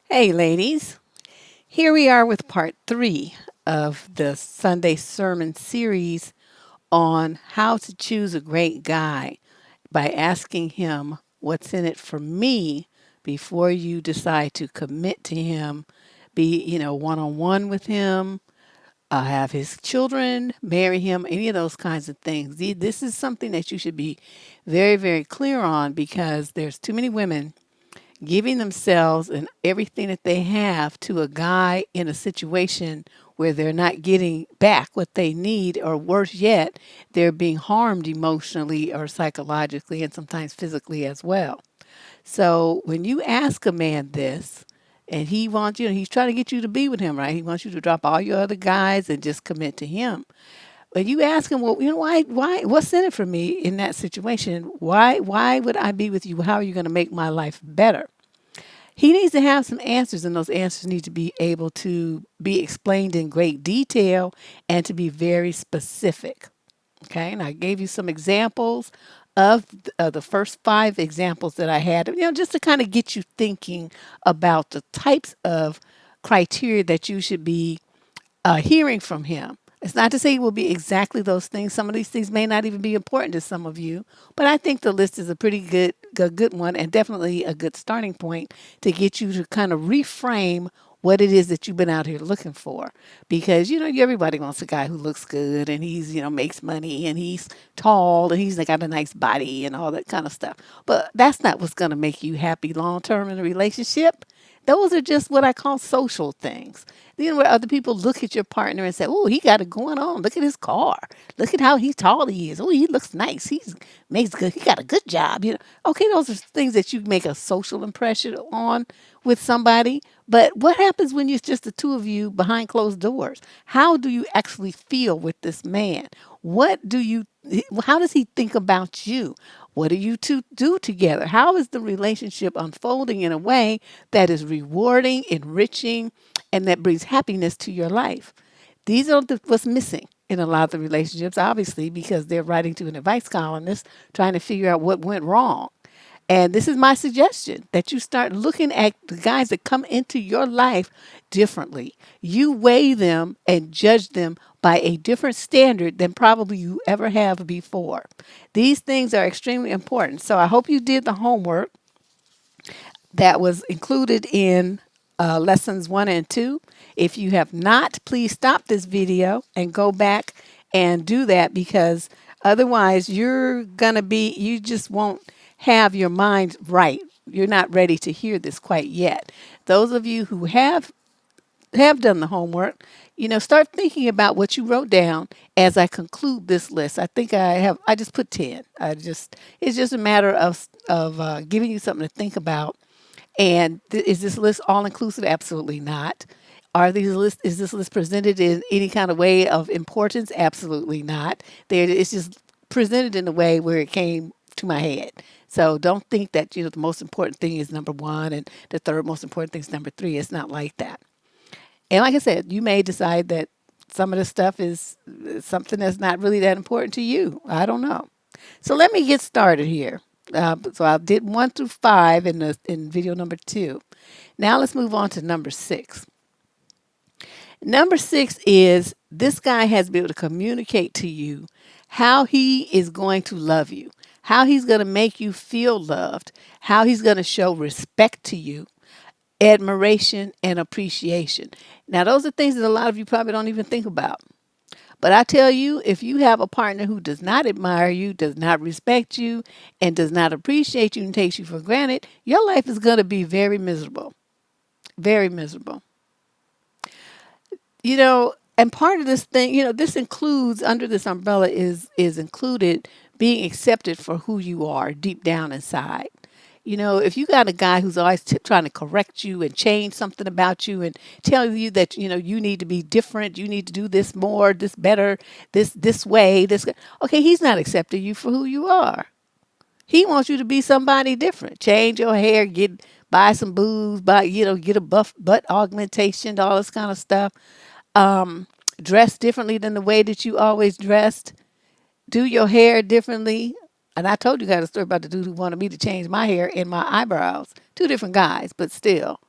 Hey, ladies. Here we are with part 3 of the Sunday sermon series on how to choose a great guy by asking him what's in it for me before you decide to commit to him, be, one on one with him, have his children, marry him, any of those kinds of things. This is something that you should be very, very clear on because there's too many women giving themselves and everything that they have to a guy in a situation where they're not getting back what they need, or worse yet, they're being harmed emotionally or psychologically and sometimes physically as well. So when you ask a man this, and he wants you, and he's trying to get you to be with him, right? He wants you to drop all your other guys and just commit to him. But you ask him, well, what's in it for me in that situation? Why would I be with you? How are you going to make my life better? He needs to have some answers, and those answers need to be able to be explained in great detail and to be very specific. Okay, and I gave you some examples of the first 5 examples that I had, just to kind of get you thinking about the types of criteria that you should be hearing from him. It's not to say it will be exactly those things. Some of these things may not even be important to some of you, but I think the list is a pretty good one, and definitely a good starting point to get you to kind of reframe what it is that you've been out here looking for. Because everybody wants a guy who looks good and he's makes money and he's tall and he's got a nice body and all that kind of stuff. But that's not what's going to make you happy long term in a relationship. Those are just what I call social things. Where other people look at your partner and say, "Oh, he got it going on. Look at his car. Look at how tall he is. Oh, he looks nice. He's makes good. He got a good job." Okay, those are things that you make a social impression on with somebody. But what happens when it's just the two of you behind closed doors? How do you actually feel with this man? What do you? How does he think about you? What do you two do together? How is the relationship unfolding in a way that is rewarding, enriching, and that brings happiness to your life? These are what's missing in a lot of the relationships, obviously, because they're writing to an advice columnist trying to figure out what went wrong. And this is my suggestion, that you start looking at the guys that come into your life differently. You weigh them and judge them by a different standard than probably you ever have before. These things are extremely important. So I hope you did the homework that was included in lessons 1 and 2. If you have not, please stop this video and go back and do that, because otherwise you just won't have your mind right. You're not ready to hear this quite yet. Those of you who have done the homework, start thinking about what you wrote down as I conclude this list. I think I just put 10. It's just a matter of giving you something to think about. And is this list all inclusive? Absolutely not. Is this list presented in any kind of way of importance? Absolutely not. It's just presented in a way where it came to my head. So don't think that the most important thing is number 1 and the third most important thing is number 3. It's not like that. And like I said, you may decide that some of this stuff is something that's not really that important to you. I don't know. So let me get started here. So I did 1 through 5 in video number 2. Now let's move on to number 6. Number 6 is, this guy has to be able to communicate to you how he is going to love you, how he's going to make you feel loved, how he's going to show respect to you, admiration, and appreciation. Now, those are things that a lot of you probably don't even think about. But I tell you, if you have a partner who does not admire you, does not respect you, and does not appreciate you and takes you for granted, your life is going to be very miserable. Very miserable. And part of this thing, this includes, under this umbrella is included being accepted for who you are deep down inside. If you got a guy who's always trying to correct you and change something about you and tell you that, you need to be different, you need to do this more, this better, this way, okay, he's not accepting you for who you are. He wants you to be somebody different. Change your hair, buy some booze, get a butt augmentation, all this kind of stuff. Um, Dress differently than the way that you always dressed. Do your hair differently. And I told you guys a story about the dude who wanted me to change my hair and my eyebrows. Two different guys, but still.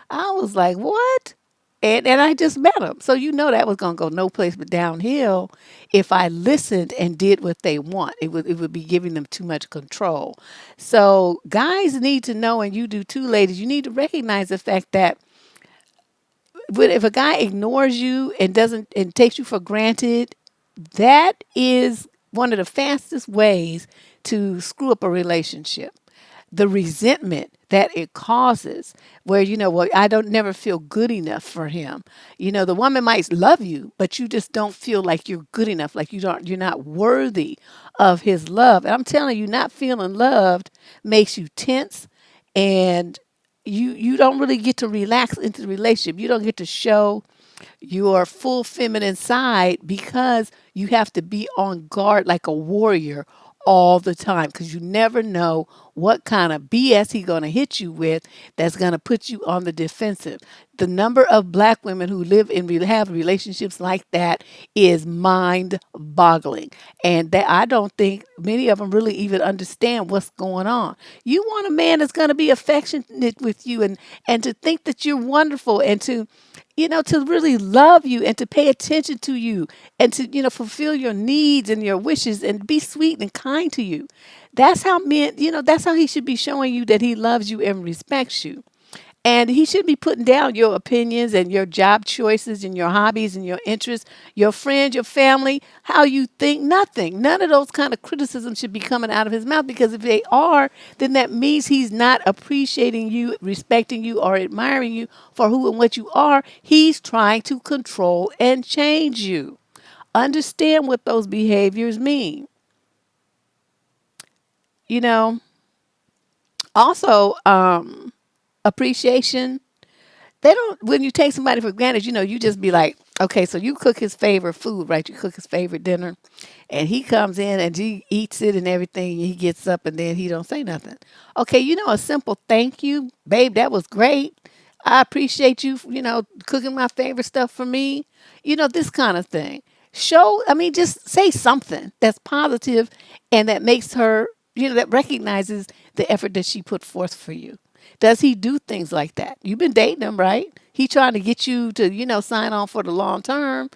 I was like, what? And I just met him. So that was gonna go no place but downhill if I listened and did what they want. It would be giving them too much control. So guys need to know, and you do too, ladies, you need to recognize the fact that if a guy ignores you and doesn't and takes you for granted, that is one of the fastest ways to screw up a relationship. The resentment that it causes, where well, I don't never feel good enough for him. The woman might love you, but you just don't feel like you're good enough, like you're not worthy of his love. And I'm telling you, not feeling loved makes you tense, and you don't really get to relax into the relationship. You don't get to show your full feminine side because you have to be on guard like a warrior all the time, because you never know what kind of BS he's going to hit you with that's going to put you on the defensive. The number of black women who have relationships like that is mind boggling. And that I don't think many of them really even understand what's going on. You want a man that's going to be affectionate with you, and to think that you're wonderful, and to really love you and to pay attention to you and to, fulfill your needs and your wishes and be sweet and kind to you. That's how that's how he should be showing you that he loves you and respects you. And he should be putting down your opinions and your job choices and your hobbies and your interests, your friends, your family, how you think, nothing. None of those kind of criticisms should be coming out of his mouth, because if they are, then that means he's not appreciating you, respecting you, or admiring you for who and what you are. He's trying to control and change you. Understand what those behaviors mean. You know, also, appreciation. They don't, when you take somebody for granted, you just be like, okay, so you cook his favorite food, right? You cook his favorite dinner, and he comes in and he eats it and everything, and he gets up and then he don't say nothing. Okay, a simple thank you, babe, that was great. I appreciate you, cooking my favorite stuff for me. This kind of thing. Just say something that's positive and that makes her, that recognizes the effort that she put forth for you. Does he do things like that? You've been dating him, right? He trying to get you to, sign on for the long term.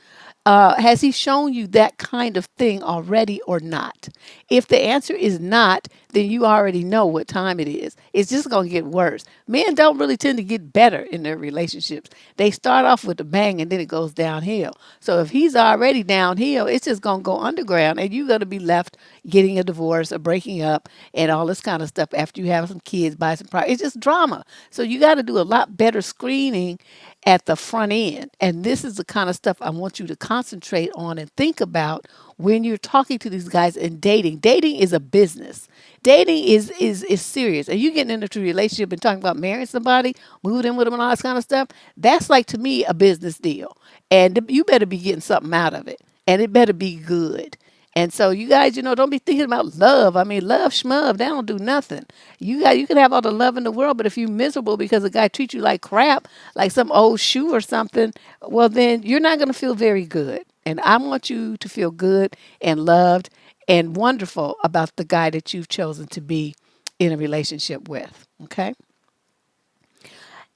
Has he shown you that kind of thing already or not? If the answer is not, then you already know what time it is. It's just going to get worse. Men don't really tend to get better in their relationships. They start off with a bang and then it goes downhill. So if he's already downhill, it's just going to go underground, and you're going to be left getting a divorce or breaking up and all this kind of stuff after you have some kids, buy some property. It's just drama. So you got to do a lot better screening at the front end. And this is the kind of stuff I want you to concentrate on and think about when you're talking to these guys and dating. Dating is a business. Dating is serious. And you getting into a relationship and talking about marrying somebody, moving in with them and all this kind of stuff, that's like, to me, a business deal. And you better be getting something out of it. And it better be good. And so you guys, don't be thinking about love. I mean, love, schmub, they don't do nothing. You can have all the love in the world, but if you're miserable because a guy treats you like crap, like some old shoe or something, well, then you're not going to feel very good. And I want you to feel good and loved and wonderful about the guy that you've chosen to be in a relationship with. Okay.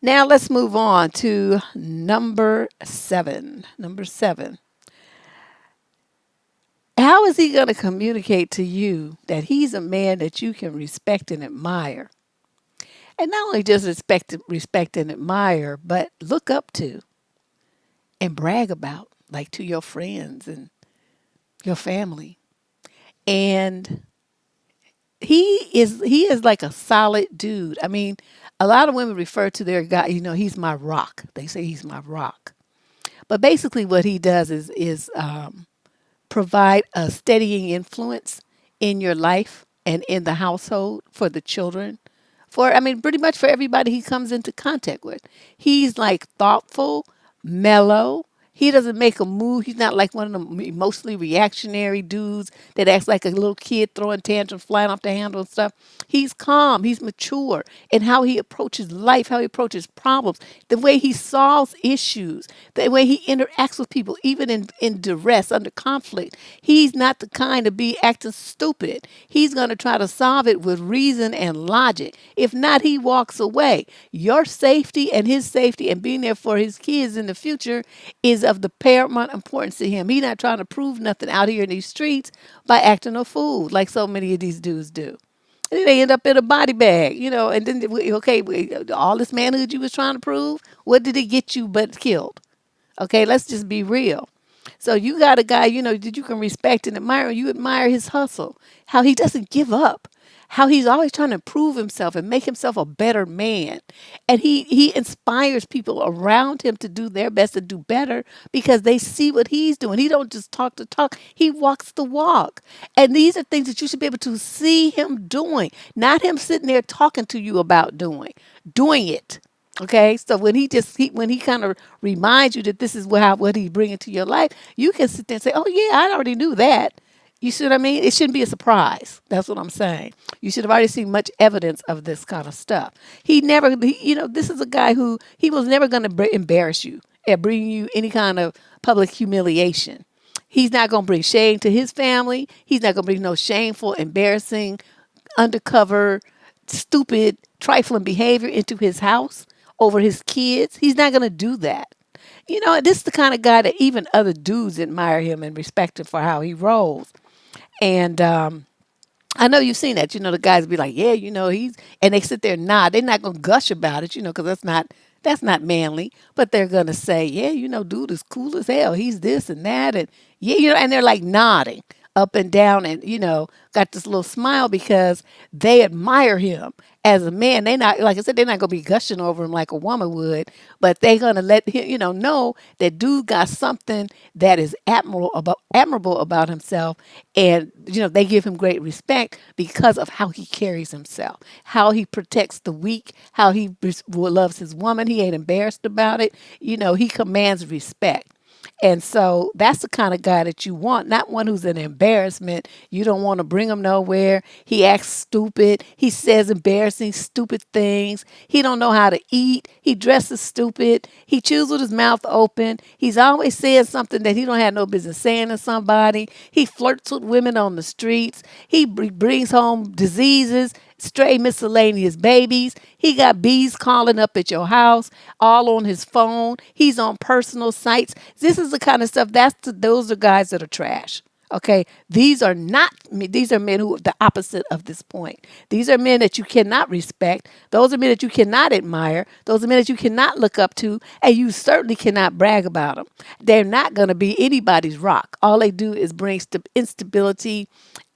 Now let's move on to number 7. Number 7. How is he going to communicate to you that he's a man that you can respect and admire? And not only just respect and admire, but look up to and brag about, like to your friends and your family. And he is like a solid dude. I mean, a lot of women refer to their guy, he's my rock. They say he's my rock. But basically what he does is provide a steadying influence in your life and in the household, for the children, for, I mean, pretty much for everybody he comes into contact with. He's like thoughtful, mellow. He doesn't make a move. He's not like one of them emotionally reactionary dudes that acts like a little kid throwing tantrums, flying off the handle and stuff. He's calm. He's mature in how he approaches life, how he approaches problems, the way he solves issues, the way he interacts with people, even in duress, under conflict. He's not the kind to be acting stupid. He's going to try to solve it with reason and logic. If not, he walks away. Your safety and his safety and being there for his kids in the future is of the paramount importance to him. He's not trying to prove nothing out here in these streets by acting a fool like so many of these dudes do. And then they end up in a body bag, and then, okay, all this manhood you was trying to prove, what did it get you but killed? Okay, let's just be real. So you got a guy, that you can respect and admire. You admire his hustle, how he doesn't give up, how he's always trying to improve himself and make himself a better man. And he inspires people around him to do their best to do better because they see what he's doing. He don't just talk the talk, he walks the walk. And these are things that you should be able to see him doing, not him sitting there talking to you about doing it. Okay, so when he kind of reminds you that this is what he's bringing to your life, you can sit there and say, "Oh yeah, I already knew that." You see what I mean? It shouldn't be a surprise. That's what I'm saying. You should have already seen much evidence of this kind of stuff. This is a guy who he was never going to embarrass you and bring you any kind of public humiliation. He's not going to bring shame to his family. He's not going to bring no shameful, embarrassing, undercover, stupid, trifling behavior into his house over his kids. He's not going to do that. This is the kind of guy that even other dudes admire him and respect him for how he rolls. And I know you've seen that. The guys be like, yeah, and they sit there and nod. They're not gonna gush about it, because that's not manly. But they're gonna say, yeah, dude is cool as hell. He's this and that, and yeah, and they're like nodding up and down, and got this little smile because they admire him as a man. They not, like I said, they're not gonna be gushing over him like a woman would, but they're gonna let him, know that dude got something that is admirable about himself, and they give him great respect because of how he carries himself, how he protects the weak, how he loves his woman. He ain't embarrassed about it. He commands respect. And so that's the kind of guy that you want, not one who's an embarrassment. You don't want to bring him nowhere. He acts stupid. He says embarrassing, stupid things. He don't know how to eat. He dresses stupid. He chews with his mouth open. He's always saying something that he don't have no business saying to somebody. He flirts with women on the streets. He brings home diseases, stray miscellaneous babies. He got bees calling up at your house, all on his phone. He's on personal sites. This is the kind of stuff, those are guys that are trash. Okay, these are men who are the opposite of this point. These are men that you cannot respect. Those are men that you cannot admire. Those are men that you cannot look up to, and you certainly cannot brag about them. They're not going to be anybody's rock. All they do is bring instability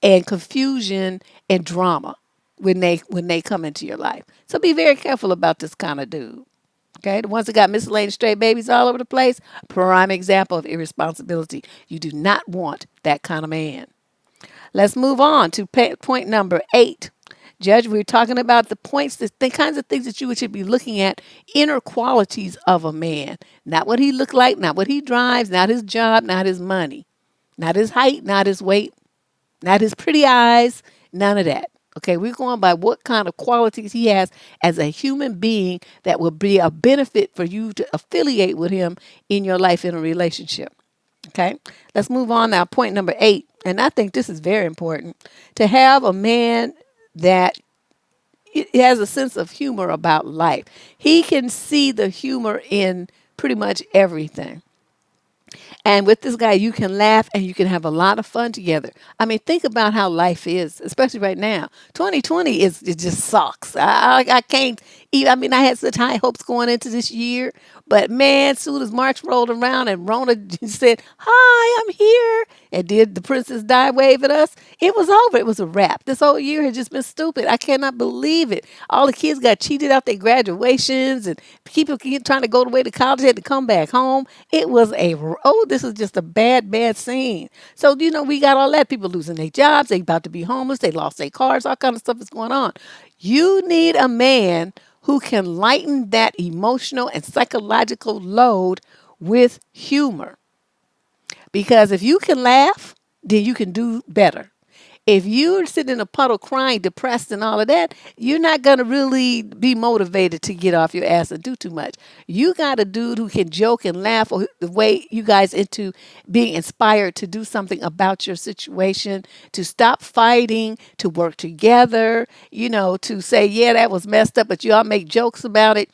and confusion and drama when they come into your life. So be very careful about this kind of dude. Okay, the ones that got miscellaneous stray babies all over the place, prime example of irresponsibility. You do not want that kind of man. Let's move on to point number 8. Judge, we're talking about the kinds of things that you should be looking at, inner qualities of a man. Not what he look like, not what he drives, not his job, not his money, not his height, not his weight, not his pretty eyes, none of that. Okay, we're going by what kind of qualities he has as a human being that will be a benefit for you to affiliate with him in your life in a relationship. Okay, let's move on now. Point number 8, and I think this is very important, to have a man that has a sense of humor about life. He can see the humor in pretty much everything. And with this guy, you can laugh and you can have a lot of fun together. I mean, think about how life is, especially right now. 2020 it just sucks. I can't even, I mean, I had such high hopes going into this year, but man, soon as March rolled around and Rona said, "Hi, I'm here," and did the Princess Di wave at us, it was over. It was a wrap. This whole year has just been stupid. I cannot believe it. All the kids got cheated out their graduations, and people keep trying to go away to college, had to come back home. It was this is just a bad, bad scene. So, we got all that. People losing their jobs. They about to be homeless. They lost their cars. All kind of stuff is going on. You need a man who can lighten that emotional and psychological load with humor. Because if you can laugh, then you can do better. If you're sitting in a puddle crying, depressed, and all of that, you're not going to really be motivated to get off your ass and do too much. You got a dude who can joke and laugh, or the way you guys into being inspired to do something about your situation, to stop fighting, to work together, to say, yeah, that was messed up, but you all make jokes about it.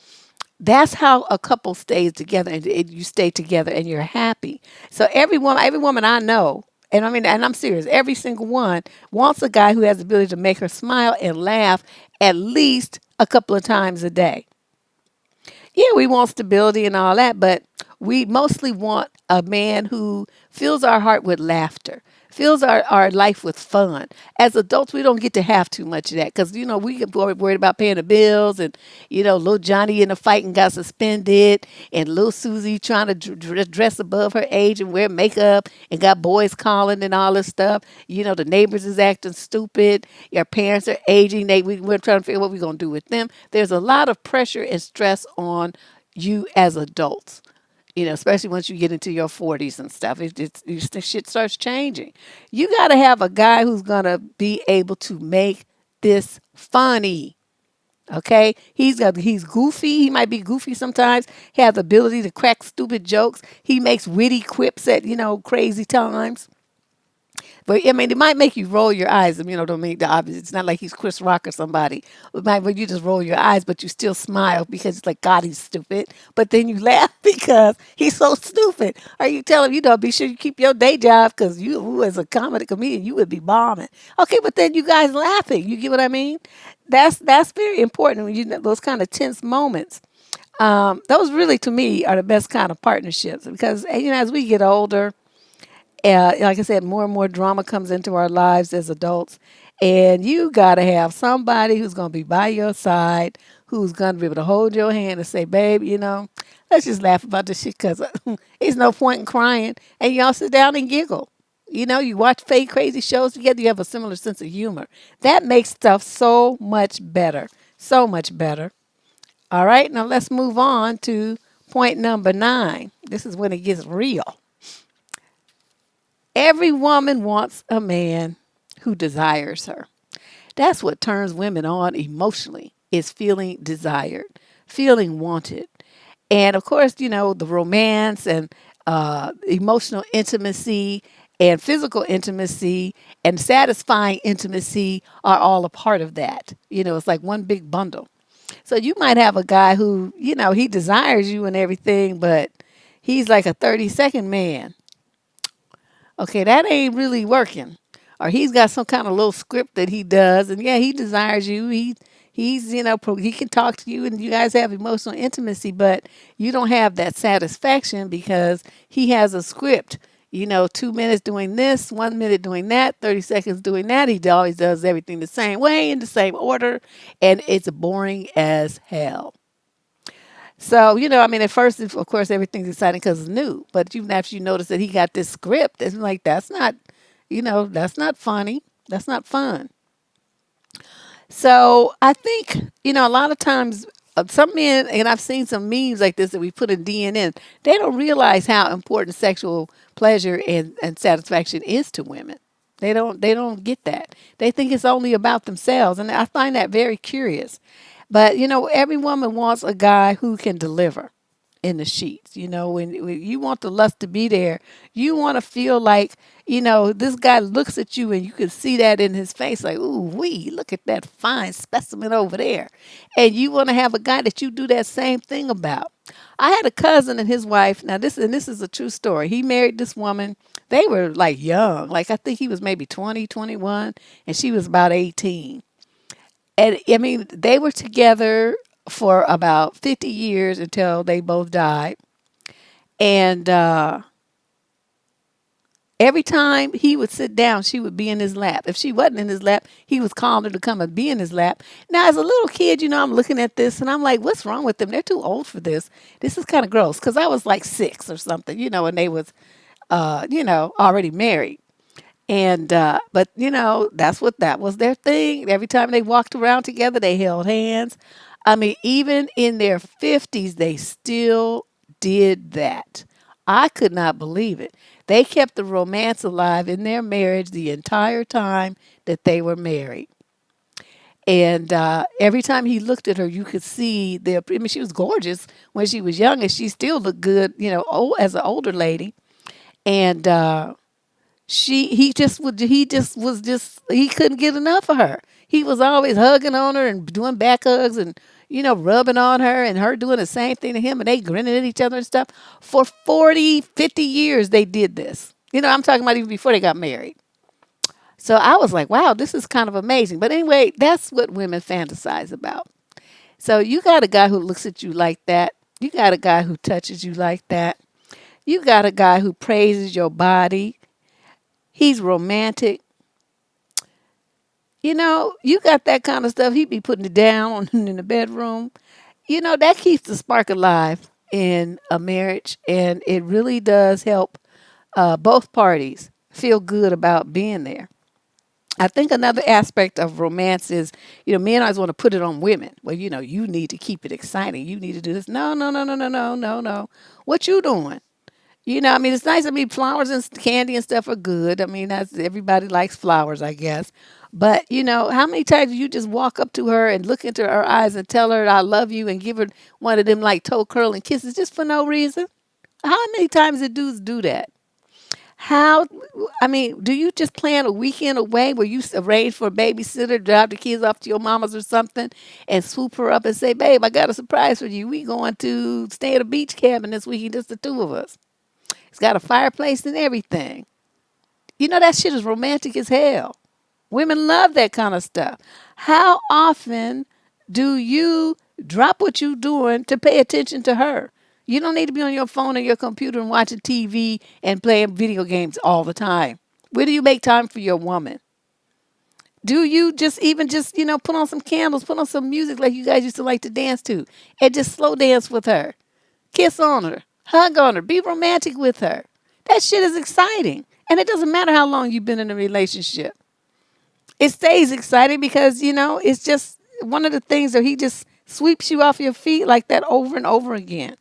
That's how a couple stays together, and you stay together and you're happy. So every woman I know, and I mean, and I'm serious, every single one wants a guy who has the ability to make her smile and laugh at least a couple of times a day. Yeah, we want stability and all that, but we mostly want a man who fills our heart with laughter, fills our life with fun. As adults, we don't get to have too much of that because, we get worried about paying the bills, and, little Johnny in a fight and got suspended, and little Susie trying to dress above her age and wear makeup and got boys calling and all this stuff. The neighbors is acting stupid. Your parents are aging. We're trying to figure out what we're going to do with them. There's a lot of pressure and stress on you as adults, especially once you get into your 40s and stuff. The shit starts changing. You got to have a guy who's going to be able to make this funny. Okay, he's goofy. He might be goofy sometimes. He has the ability to crack stupid jokes. He makes witty quips at crazy times. But I mean, it might make you roll your eyes. Don't mean the obvious. It's not like he's Chris Rock or somebody. It might make you just roll your eyes, but you still smile because it's like, God, he's stupid. But then you laugh because he's so stupid. Or you tell him, be sure you keep your day job because you, as a comedian, you would be bombing. Okay, but then you guys laughing. You get what I mean? That's very important when those kind of tense moments. Those really, to me, are the best kind of partnerships because as we get older, like I said, more and more drama comes into our lives as adults. And you got to have somebody who's going to be by your side, who's going to be able to hold your hand and say, babe, let's just laugh about this shit because there's no point in crying. And y'all sit down and giggle. You watch fake crazy shows together, you have a similar sense of humor. That makes stuff so much better. So much better. All right, now let's move on to point number 9. This is when it gets real. Every woman wants a man who desires her. That's what turns women on emotionally, is feeling desired, feeling wanted. And of course, the romance and emotional intimacy and physical intimacy and satisfying intimacy are all a part of that. It's like one big bundle. So you might have a guy who, he desires you and everything, but he's like a 30-second man. Okay, that ain't really working. Or he's got some kind of little script that he does, and yeah, he desires you. He's he can talk to you, and you guys have emotional intimacy, but you don't have that satisfaction because he has a script. 2 minutes doing this, 1 minute doing that, 30 seconds doing that. He always does everything the same way in the same order, and it's boring as hell. So, I mean, at first, of course, everything's exciting because it's new. But even after you notice that he got this script, it's like, that's not funny. That's not fun. So I think, a lot of times some men, and I've seen some memes like this that we put in DNN, they don't realize how important sexual pleasure and satisfaction is to women. They don't get that. They think it's only about themselves. And I find that very curious. But, every woman wants a guy who can deliver in the sheets. When you want the lust to be there, you want to feel like, this guy looks at you and you can see that in his face, like, ooh, wee, look at that fine specimen over there. And you want to have a guy that you do that same thing about. I had a cousin and his wife. Now, this is a true story. He married this woman. They were like young. Like, I think he was maybe 20, 21, and she was about 18. And I mean, they were together for about 50 years until they both died. And every time he would sit down, she would be in his lap. If she wasn't in his lap, he was calling her to come and be in his lap. Now, as a little kid, I'm looking at this and I'm like, what's wrong with them? They're too old for this. This is kind of gross because I was like 6 or something, and they was, already married. And but that's what that was their thing. Every time they walked around together, they held hands. I mean, even in their 50s, they still did that. I could not believe it. They kept the romance alive in their marriage the entire time that they were married. And every time he looked at her, you could see the. I mean, she was gorgeous when she was young, and she still looked good, old, as an older lady. And he couldn't get enough of her. He was always hugging on her and doing back hugs and rubbing on her, and her doing the same thing to him, and they grinning at each other and stuff. For 40, 50 years they did this. I'm talking about even before they got married. So I was like, wow, this is kind of amazing. But anyway, that's what women fantasize about. So you got a guy who looks at you like that. You got a guy who touches you like that. You got a guy who praises your body. He's romantic. You got that kind of stuff. He be putting it down in the bedroom. That keeps the spark alive in a marriage, and it really does help both parties feel good about being there. I think another aspect of romance is, men always want to put it on women. Well, you need to keep it exciting. You need to do this. No, no, no, no, no, no, no, no. What you doing? I mean, it's nice. I mean, flowers and candy and stuff are good. I mean, that's everybody likes flowers, I guess. But how many times do you just walk up to her and look into her eyes and tell her I love you and give her one of them like toe curling kisses just for no reason? How many times do dudes do that? How, I mean, do you just plan a weekend away where you arrange for a babysitter, drop the kids off to your mama's or something, and swoop her up and say, babe, I got a surprise for you. We going to stay at a beach cabin this weekend, just the two of us. It's got a fireplace and everything. That shit is romantic as hell. Women love that kind of stuff. How often do you drop what you're doing to pay attention to her? You don't need to be on your phone or your computer and watching TV and playing video games all the time. Where do you make time for your woman? Do you just put on some candles, put on some music like you guys used to like to dance to, and just slow dance with her? Kiss on her, hug on her, be romantic with her. That shit is exciting. And it doesn't matter how long you've been in a relationship. It stays exciting because, it's just one of the things that he just sweeps you off your feet like that over and over again.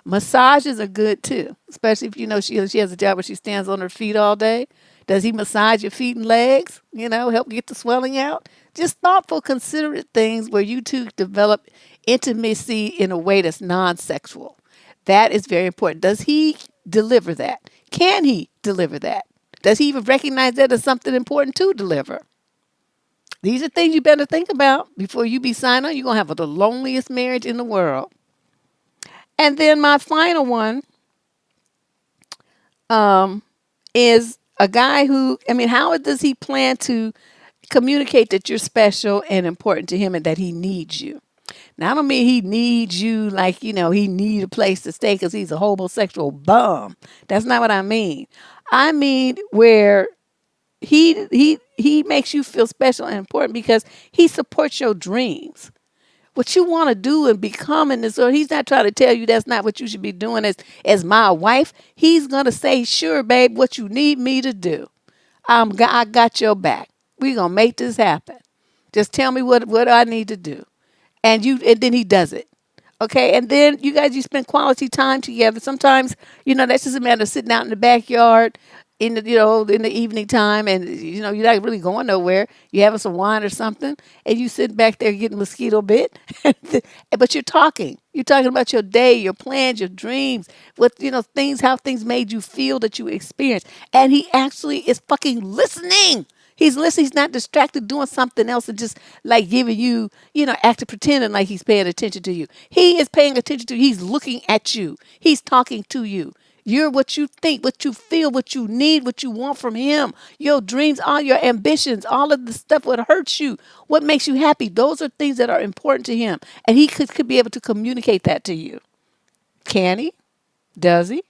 Massages are good too, especially if she has a job where she stands on her feet all day. Does he massage your feet and legs? Help get the swelling out? Just thoughtful, considerate things where you two develop intimacy in a way that's non-sexual. That is very important. Does he deliver that? Can he deliver that? Does he even recognize that as something important to deliver? These are things you better think about before you be signed on. You're going to have the loneliest marriage in the world. And then my final one is a guy who, I mean, how does he plan to communicate that you're special and important to him and that he needs you? Now, I don't mean he needs you like, he need a place to stay because he's a homosexual bum. That's not what I mean. I mean where he makes you feel special and important because he supports your dreams. What you want to do and become in this, or he's not trying to tell you that's not what you should be doing as my wife. He's going to say, sure, babe, what you need me to do. I got your back. We're going to make this happen. Just tell me what I need to do. And then he does it. Okay. And then you spend quality time together. Sometimes, that's just a matter of sitting out in the backyard in the evening time, and you're not really going nowhere. You're having some wine or something, and you sit back there getting mosquito bit, but you're talking. You're talking about your day, your plans, your dreams, what how things made you feel that you experienced, and he actually is fucking listening. He's listening. He's not distracted doing something else and just like giving you, acting pretending like he's paying attention to you. He is paying attention to you. He's looking at you. He's talking to you. You're what you think, what you feel, what you need, what you want from him. Your dreams, all your ambitions, all of the stuff, what hurts you, what makes you happy. Those are things that are important to him. And he could be able to communicate that to you. Can he? Does he?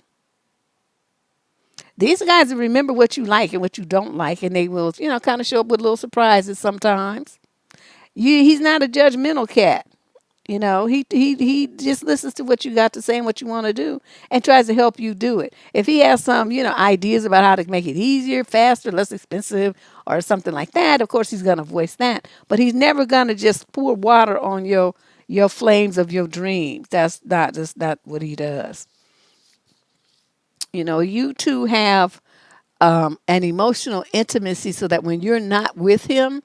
These guys remember what you like and what you don't like, and they will, kind of show up with little surprises sometimes. He's not a judgmental cat. He just listens to what you got to say and what you want to do and tries to help you do it. If he has some, ideas about how to make it easier, faster, less expensive, or something like that, of course he's gonna voice that. But he's never gonna just pour water on your flames of your dreams. That's not what he does. You two have an emotional intimacy so that when you're not with him,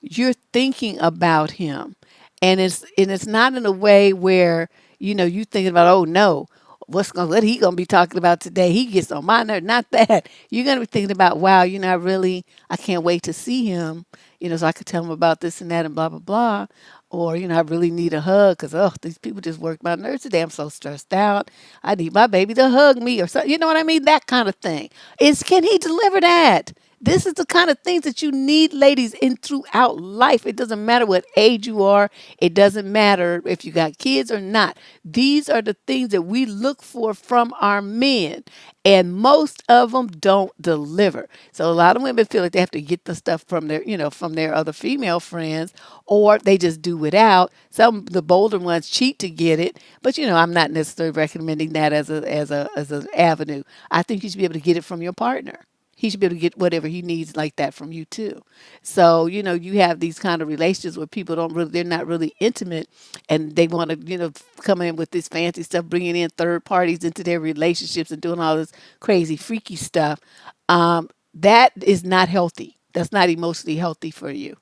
you're thinking about him, and it's not in a way where you thinking about, oh no, what he gonna be talking about today, he gets on my nerve. Not that. You're gonna be thinking about, wow, I can't wait to see him, so I could tell him about this and that and blah blah blah. Or I really need a hug because, oh, these people just worked my nerves today, I'm so stressed out, I need my baby to hug me or something, you know what I mean, that kind of thing. Can he deliver that? This is the kind of things that you need, ladies, in throughout life. It doesn't matter what age you are. It doesn't matter if you got kids or not. These are the things that we look for from our men. And most of them don't deliver. So a lot of women feel like they have to get the stuff from their other female friends, or they just do without. Some the bolder ones cheat to get it, but I'm not necessarily recommending that as an avenue. I think you should be able to get it from your partner. He should be able to get whatever he needs like that from you too. So, you have these kind of relationships where people they're not really intimate, and they want to, come in with this fancy stuff, bringing in third parties into their relationships and doing all this crazy, freaky stuff. That is not healthy. That's not emotionally healthy for you.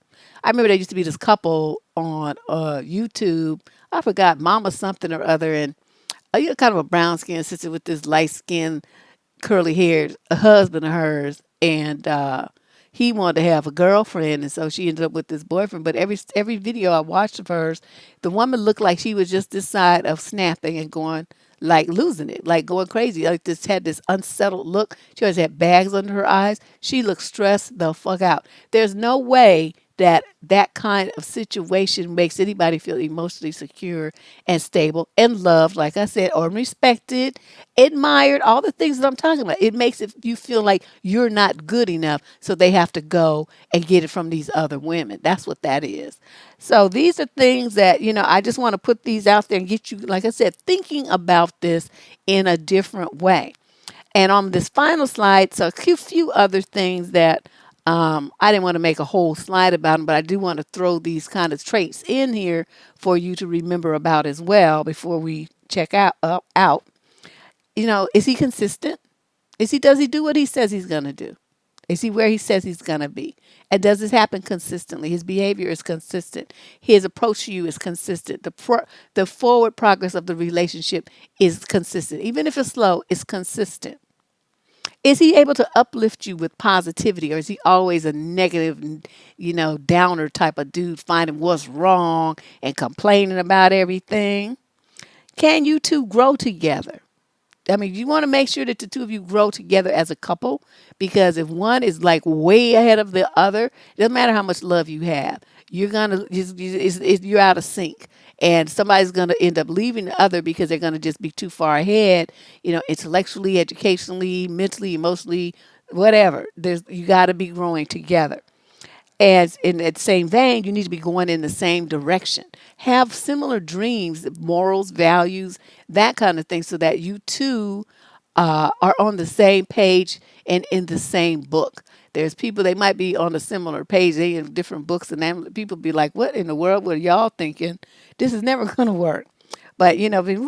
I remember there used to be this couple on YouTube. I forgot, Mama something or other, and kind of a brown skinned sister with this light skin curly haired a husband of hers, and he wanted to have a girlfriend, and so she ended up with this boyfriend. But every video I watched of hers, the woman looked like she was just this side of snapping and going, like losing it, like going crazy, like this had this unsettled look. She always had bags under her eyes. She looked stressed the fuck out. There's no way that kind of situation makes anybody feel emotionally secure and stable and loved, like I said, or respected, admired, all the things that I'm talking about. It makes you feel like you're not good enough, so they have to go and get it from these other women. That's what that is. So these are things that, I just want to put these out there and get you, like I said, thinking about this in a different way. And on this final slide, so a few other things that I didn't want to make a whole slide about them, but I do want to throw these kind of traits in here for you to remember about as well before we check out. Is he consistent? Does he do what he says he's gonna do? Is he where he says he's gonna be? And does this happen consistently? His behavior is consistent. His approach to you is consistent. The forward progress of the relationship is consistent. Even if it's slow, it's consistent. Is he able to uplift you with positivity, or is he always a negative, downer type of dude, finding what's wrong and complaining about everything? Can you two grow together? I mean, you want to make sure that the two of you grow together as a couple, because if one is like way ahead of the other, it doesn't matter how much love you have, you're out of sync, and somebody's gonna end up leaving the other because they're gonna just be too far ahead, intellectually, educationally, mentally, emotionally, whatever. You got to be growing together. As in that same vein, you need to be going in the same direction. Have similar dreams, morals, values, that kind of thing, so that you two are on the same page and in the same book. There's people, they might be on a similar page, they in different books, and then people be like, "What in the world were y'all thinking? This is never going to work." But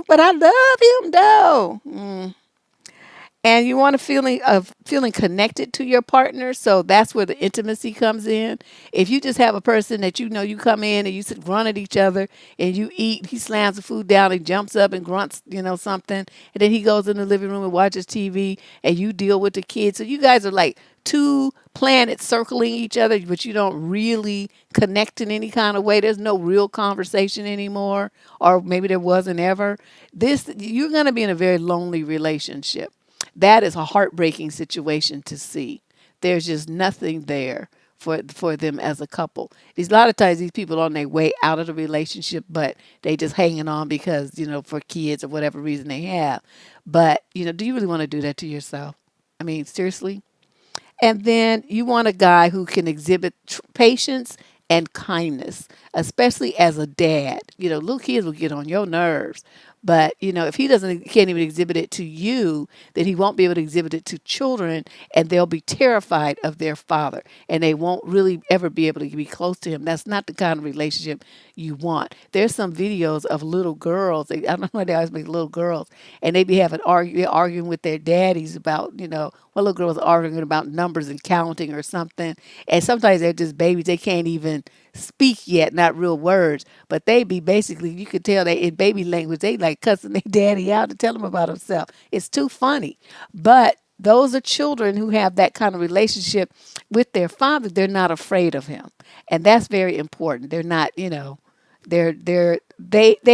but I love him though. And you want a feeling of feeling connected to your partner, so that's where the intimacy comes in. If you just have a person that you come in and you sit grunt at each other and you eat, he slams the food down and jumps up and grunts, something, and then he goes in the living room and watches TV, and you deal with the kids. So you guys are like two planets circling each other, but you don't really connect in any kind of way. There's no real conversation anymore, or maybe there wasn't ever. You're going to be in a very lonely relationship. That is a heartbreaking situation to see. There's just nothing there for them as a couple. A lot of times these people are on their way out of the relationship, but they just hanging on because, for kids or whatever reason they have. But, do you really want to do that to yourself? I mean, seriously? And then you want a guy who can exhibit patience and kindness, especially as a dad. Little kids will get on your nerves. But, if he doesn't can't even exhibit it to you, then he won't be able to exhibit it to children, and they'll be terrified of their father, and they won't really ever be able to be close to him. That's not the kind of relationship you want. There's some videos of little girls. I don't know why they always make little girls, and they be arguing with their daddies about, one little girl was arguing about numbers and counting or something. And sometimes they're just babies. They can't even speak yet, not real words, but they be basically, you could tell they in baby language, they like cussing their daddy out to tell him about himself. It's too funny. But those are children who have that kind of relationship with their father. They're not afraid of him. And that's very important. They're not, they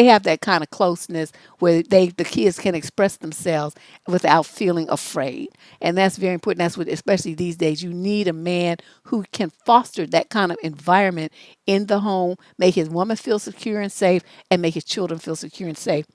have that kind of closeness where the kids can express themselves without feeling afraid, and that's very important. That's what, especially these days, you need a man who can foster that kind of environment in the home, make his woman feel secure and safe, and make his children feel secure and safe,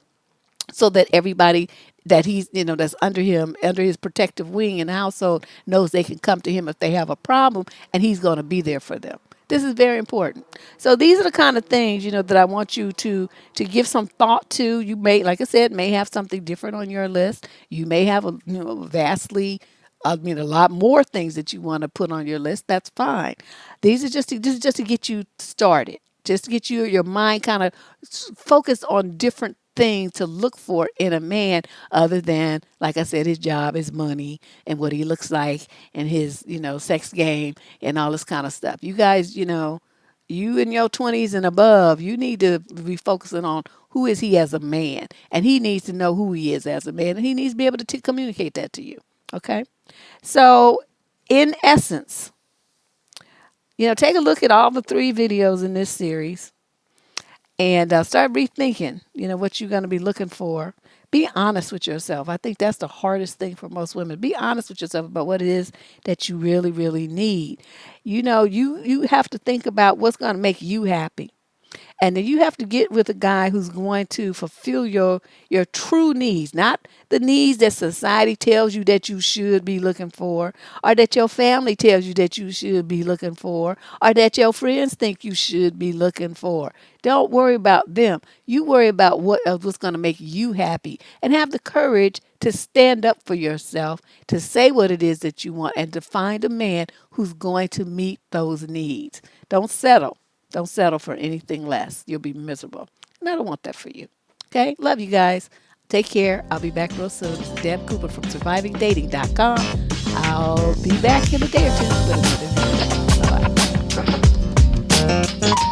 so that everybody that he's that's under him, under his protective wing in the household, knows they can come to him if they have a problem, and he's going to be there for them. This is very important. So these are the kind of things that I want you to give some thought to. You may, like I said, may have something different on your list. You may have vastly, a lot more things that you want to put on your list. That's fine. This is just to get you started, just to get your mind kind of focused on different things to look for in a man, other than, like I said, his job, his money, and what he looks like, and his sex game, and all this kind of stuff. You guys, you in your 20s and above, you need to be focusing on who is he as a man, and he needs to know who he is as a man, and he needs to be able to communicate that to you. Okay, so in essence, take a look at all the 3 videos in this series, and start rethinking, what you're going to be looking for. Be honest with yourself. I think that's the hardest thing for most women. Be honest with yourself about what it is that you really, really need. You have to think about what's going to make you happy. And then you have to get with a guy who's going to fulfill your true needs, not the needs that society tells you that you should be looking for, or that your family tells you that you should be looking for, or that your friends think you should be looking for. Don't worry about them. You worry about what's going to make you happy, and have the courage to stand up for yourself, to say what it is that you want, and to find a man who's going to meet those needs. Don't settle. Don't settle for anything less. You'll be miserable. And I don't want that for you. Okay? Love you guys. Take care. I'll be back real soon. This is Deb Cooper from survivingdating.com. I'll be back in a day or two with another video. Bye-bye.